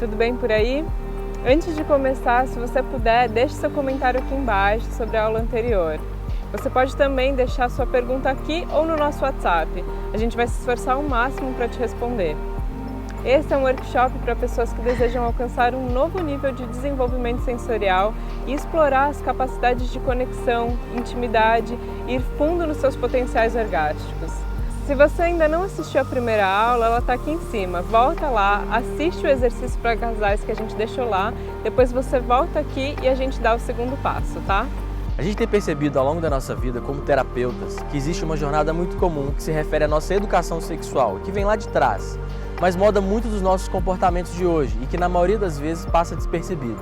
Tudo bem por aí? Antes de começar, se você puder, deixe seu comentário aqui embaixo sobre a aula anterior. Você pode também deixar sua pergunta aqui ou no nosso WhatsApp. A gente vai se esforçar ao máximo para te responder. Esse é um workshop para pessoas que desejam alcançar um novo nível de desenvolvimento sensorial e explorar as capacidades de conexão, intimidade e ir fundo nos seus potenciais orgásticos. Se você ainda não assistiu a primeira aula, ela está aqui em cima. Volta lá, assiste o exercício para casais que a gente deixou lá, depois você volta aqui e a gente dá o segundo passo, tá? A gente tem percebido ao longo da nossa vida, como terapeutas, que existe uma jornada muito comum que se refere à nossa educação sexual, que vem lá de trás, mas molda muito dos nossos comportamentos de hoje e que na maioria das vezes passa despercebido.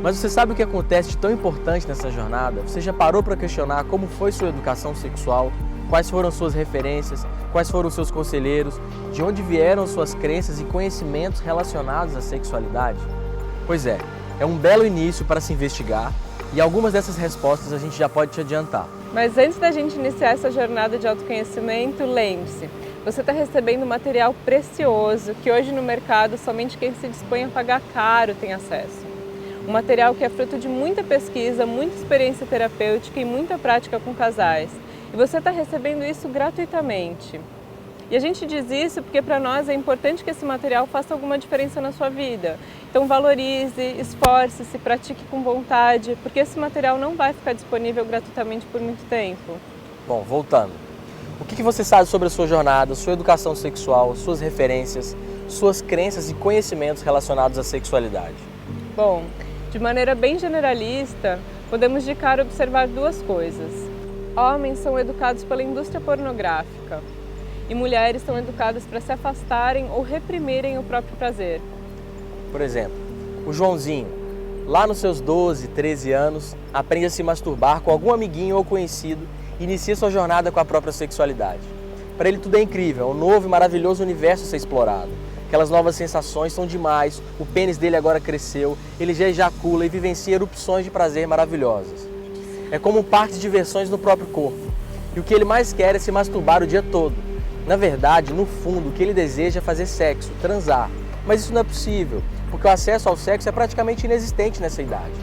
Mas você sabe o que acontece de tão importante nessa jornada? Você já parou para questionar como foi sua educação sexual? Quais foram suas referências? Quais foram seus conselheiros? De onde vieram suas crenças e conhecimentos relacionados à sexualidade? Pois é um belo início para se investigar e algumas dessas respostas a gente já pode te adiantar. Mas antes da gente iniciar essa jornada de autoconhecimento, lembre-se, você está recebendo material precioso que hoje no mercado somente quem se dispõe a pagar caro tem acesso. Um material que é fruto de muita pesquisa, muita experiência terapêutica e muita prática com casais. E você está recebendo isso gratuitamente. E a gente diz isso porque para nós é importante que esse material faça alguma diferença na sua vida. Então valorize, esforce-se, pratique com vontade, porque esse material não vai ficar disponível gratuitamente por muito tempo. Bom, voltando. O que você sabe sobre a sua jornada, sua educação sexual, suas referências, suas crenças e conhecimentos relacionados à sexualidade? Bom, de maneira bem generalista, podemos de cara observar duas coisas. Homens são educados pela indústria pornográfica e mulheres são educadas para se afastarem ou reprimirem o próprio prazer. Por exemplo, o Joãozinho, lá nos seus 12, 13 anos, aprende a se masturbar com algum amiguinho ou conhecido e inicia sua jornada com a própria sexualidade. Para ele tudo é incrível, é um novo e maravilhoso universo a ser explorado. Aquelas novas sensações são demais, o pênis dele agora cresceu, ele já ejacula e vivencia erupções de prazer maravilhosas. É como um parque de diversões no próprio corpo. E o que ele mais quer é se masturbar o dia todo. Na verdade, no fundo, o que ele deseja é fazer sexo, transar. Mas isso não é possível, porque o acesso ao sexo é praticamente inexistente nessa idade.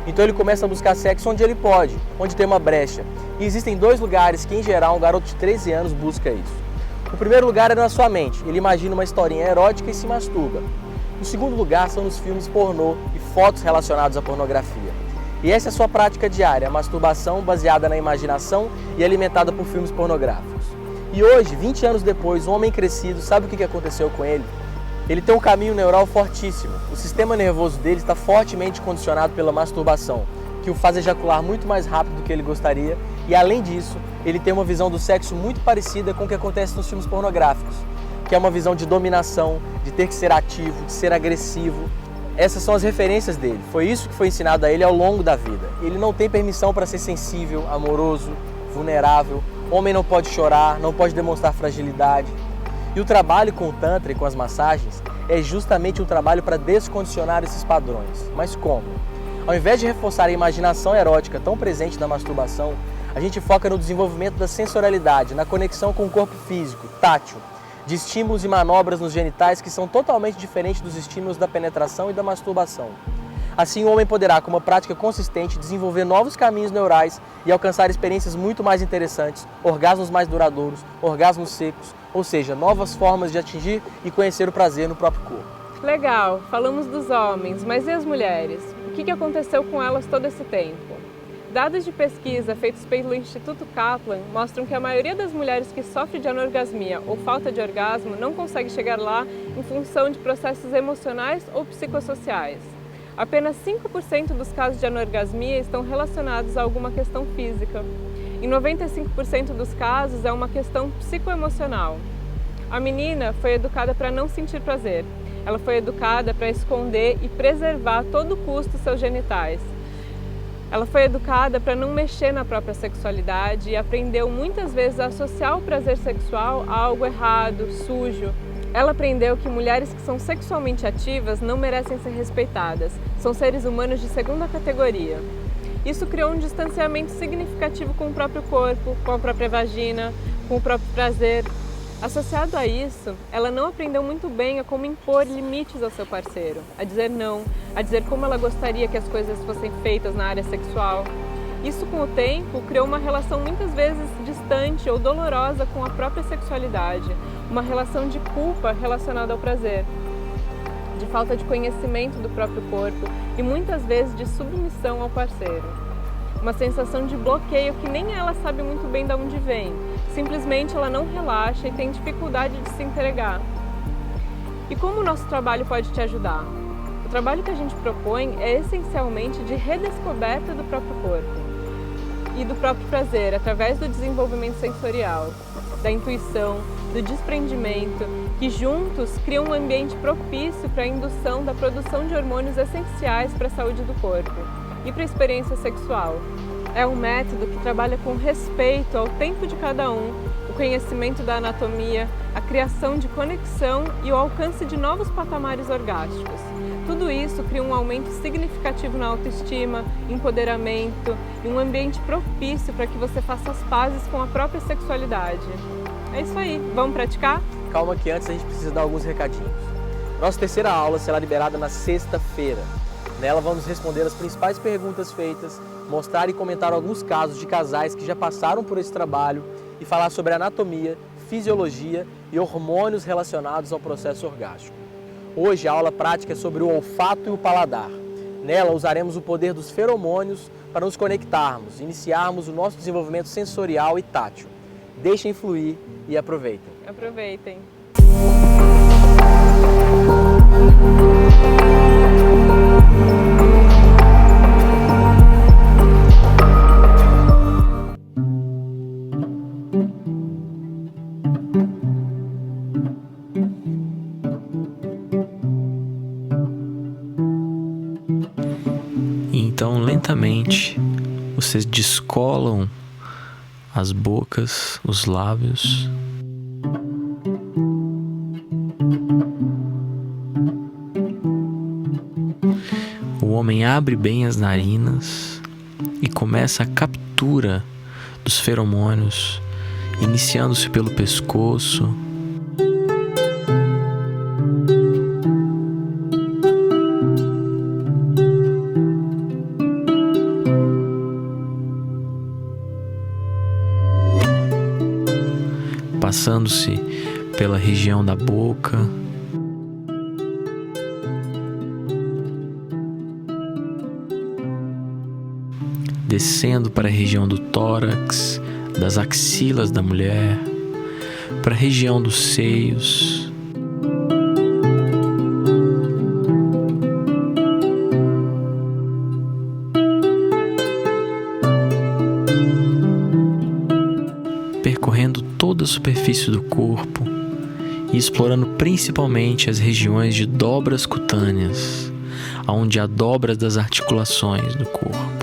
Então ele começa a buscar sexo onde ele pode, onde tem uma brecha. E existem dois lugares que, em geral, um garoto de 13 anos busca isso. O primeiro lugar é na sua mente. Ele imagina uma historinha erótica e se masturba. O segundo lugar são nos filmes pornô e fotos relacionados à pornografia. E essa é a sua prática diária, a masturbação baseada na imaginação e alimentada por filmes pornográficos. E hoje, 20 anos depois, um homem crescido, sabe o que aconteceu com ele? Ele tem um caminho neural fortíssimo. O sistema nervoso dele está fortemente condicionado pela masturbação, que o faz ejacular muito mais rápido do que ele gostaria. E além disso, ele tem uma visão do sexo muito parecida com o que acontece nos filmes pornográficos, que é uma visão de dominação, de ter que ser ativo, de ser agressivo. Essas são as referências dele. Foi isso que foi ensinado a ele ao longo da vida. Ele não tem permissão para ser sensível, amoroso, vulnerável. Homem não pode chorar, não pode demonstrar fragilidade. E o trabalho com o Tantra e com as massagens é justamente um trabalho para descondicionar esses padrões. Mas como? Ao invés de reforçar a imaginação erótica tão presente na masturbação, a gente foca no desenvolvimento da sensorialidade, na conexão com o corpo físico, tátil, de estímulos e manobras nos genitais que são totalmente diferentes dos estímulos da penetração e da masturbação. Assim, o homem poderá, com uma prática consistente, desenvolver novos caminhos neurais e alcançar experiências muito mais interessantes, orgasmos mais duradouros, orgasmos secos, ou seja, novas formas de atingir e conhecer o prazer no próprio corpo. Legal, falamos dos homens, mas e as mulheres? O que aconteceu com elas todo esse tempo? Dados de pesquisa feitos pelo Instituto Kaplan mostram que a maioria das mulheres que sofrem de anorgasmia ou falta de orgasmo não consegue chegar lá em função de processos emocionais ou psicossociais. Apenas 5% dos casos de anorgasmia estão relacionados a alguma questão física. Em 95% dos casos é uma questão psicoemocional. A menina foi educada para não sentir prazer. Ela foi educada para esconder e preservar a todo custo seus genitais. Ela foi educada para não mexer na própria sexualidade e aprendeu muitas vezes a associar o prazer sexual a algo errado, sujo. Ela aprendeu que mulheres que são sexualmente ativas não merecem ser respeitadas, são seres humanos de segunda categoria. Isso criou um distanciamento significativo com o próprio corpo, com a própria vagina, com o próprio prazer. Associado a isso, ela não aprendeu muito bem a como impor limites ao seu parceiro, a dizer não, a dizer como ela gostaria que as coisas fossem feitas na área sexual. Isso, com o tempo, criou uma relação muitas vezes distante ou dolorosa com a própria sexualidade, uma relação de culpa relacionada ao prazer, de falta de conhecimento do próprio corpo e muitas vezes de submissão ao parceiro. Uma sensação de bloqueio que nem ela sabe muito bem de onde vem. Simplesmente ela não relaxa e tem dificuldade de se entregar. E como o nosso trabalho pode te ajudar? O trabalho que a gente propõe é essencialmente de redescoberta do próprio corpo e do próprio prazer, através do desenvolvimento sensorial, da intuição, do desprendimento, que juntos criam um ambiente propício para a indução da produção de hormônios essenciais para a saúde do corpo e para a experiência sexual. É um método que trabalha com respeito ao tempo de cada um, o conhecimento da anatomia, a criação de conexão e o alcance de novos patamares orgásticos. Tudo isso cria um aumento significativo na autoestima, empoderamento e um ambiente propício para que você faça as pazes com a própria sexualidade. É isso aí, vamos praticar? Calma que antes a gente precisa dar alguns recadinhos. Nossa terceira aula será liberada na sexta-feira. Nela vamos responder as principais perguntas feitas, mostrar e comentar alguns casos de casais que já passaram por esse trabalho e falar sobre anatomia, fisiologia e hormônios relacionados ao processo orgástico. Hoje a aula prática é sobre o olfato e o paladar. Nela usaremos o poder dos feromônios para nos conectarmos, iniciarmos o nosso desenvolvimento sensorial e tátil. Deixem fluir e aproveitem. Aproveitem. Então, lentamente, vocês descolam as bocas, os lábios. O homem abre bem as narinas e começa a captura dos feromônios, iniciando-se pelo pescoço, passando-se pela região da boca, descendo para a região do tórax, das axilas da mulher, para a região dos seios, percorrendo toda a superfície do corpo e explorando principalmente as regiões de dobras cutâneas, onde há dobras das articulações do corpo.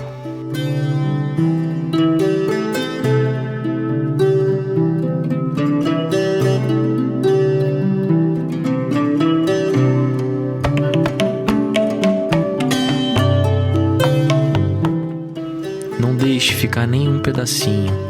Não deixe ficar nenhum pedacinho.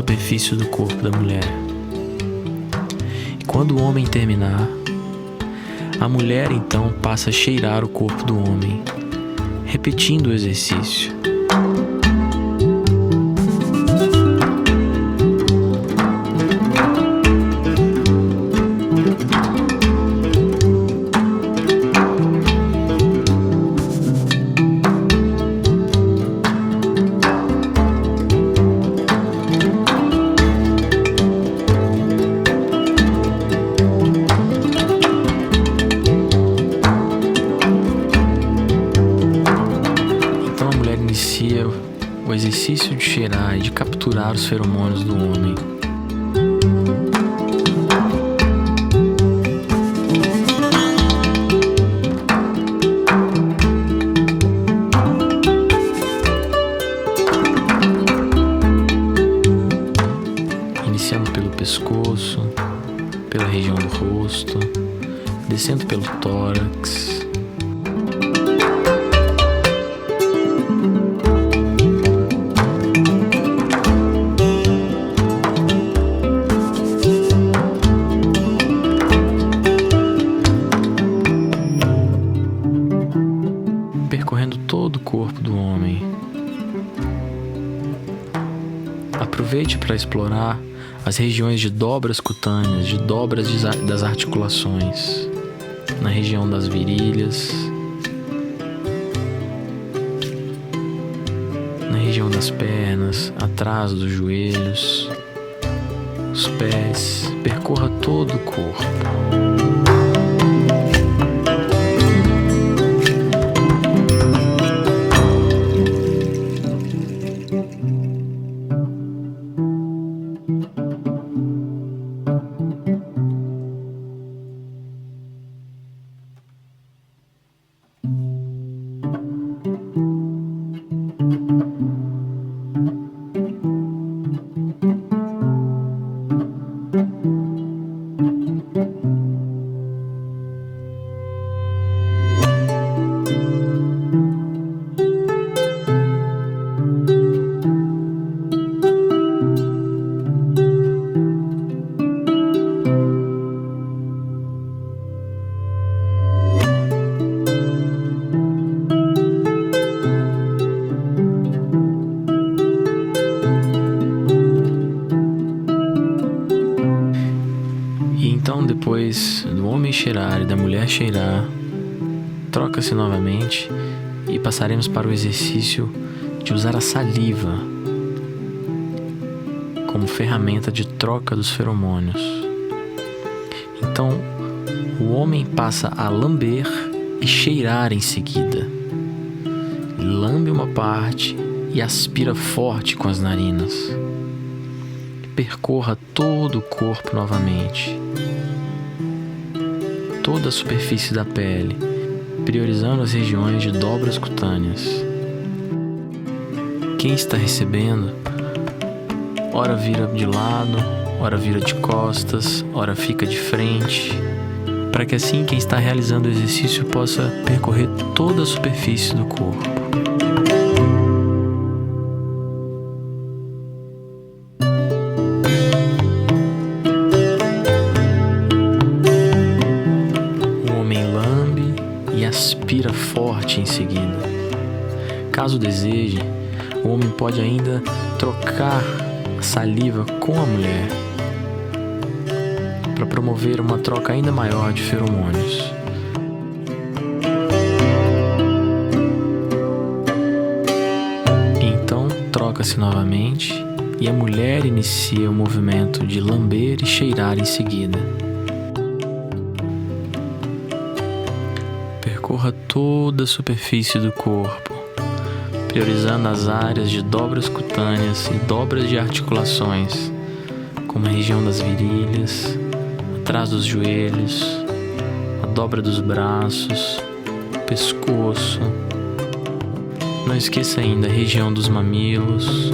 superfície do corpo da mulher. E quando o homem terminar, a mulher então passa a cheirar o corpo do homem, repetindo o exercício. Inicia o exercício de cheirar e de capturar os feromônios do homem. Iniciando pelo pescoço, pela região do rosto, descendo pelo tórax, percorrendo todo o corpo do homem. Aproveite para explorar as regiões de dobras cutâneas, de dobras das articulações, na região das virilhas, na região das pernas, atrás dos joelhos, os pés. Percorra todo o corpo. Então, depois do homem cheirar e da mulher cheirar, troca-se novamente e passaremos para o exercício de usar a saliva como ferramenta de troca dos feromônios. Então, o homem passa a lamber e cheirar em seguida. Lambe uma parte e aspira forte com as narinas. Percorra todo o corpo novamente, toda a superfície da pele, priorizando as regiões de dobras cutâneas. Quem está recebendo, ora vira de lado, ora vira de costas, ora fica de frente, para que assim quem está realizando o exercício possa percorrer toda a superfície do corpo. Aspira forte em seguida. Caso deseje, o homem pode ainda trocar a saliva com a mulher para promover uma troca ainda maior de feromônios. Então, troca-se novamente e a mulher inicia o movimento de lamber e cheirar em seguida. Percorra toda a superfície do corpo, priorizando as áreas de dobras cutâneas e dobras de articulações, como a região das virilhas, atrás dos joelhos, a dobra dos braços, pescoço. Não esqueça ainda a região dos mamilos,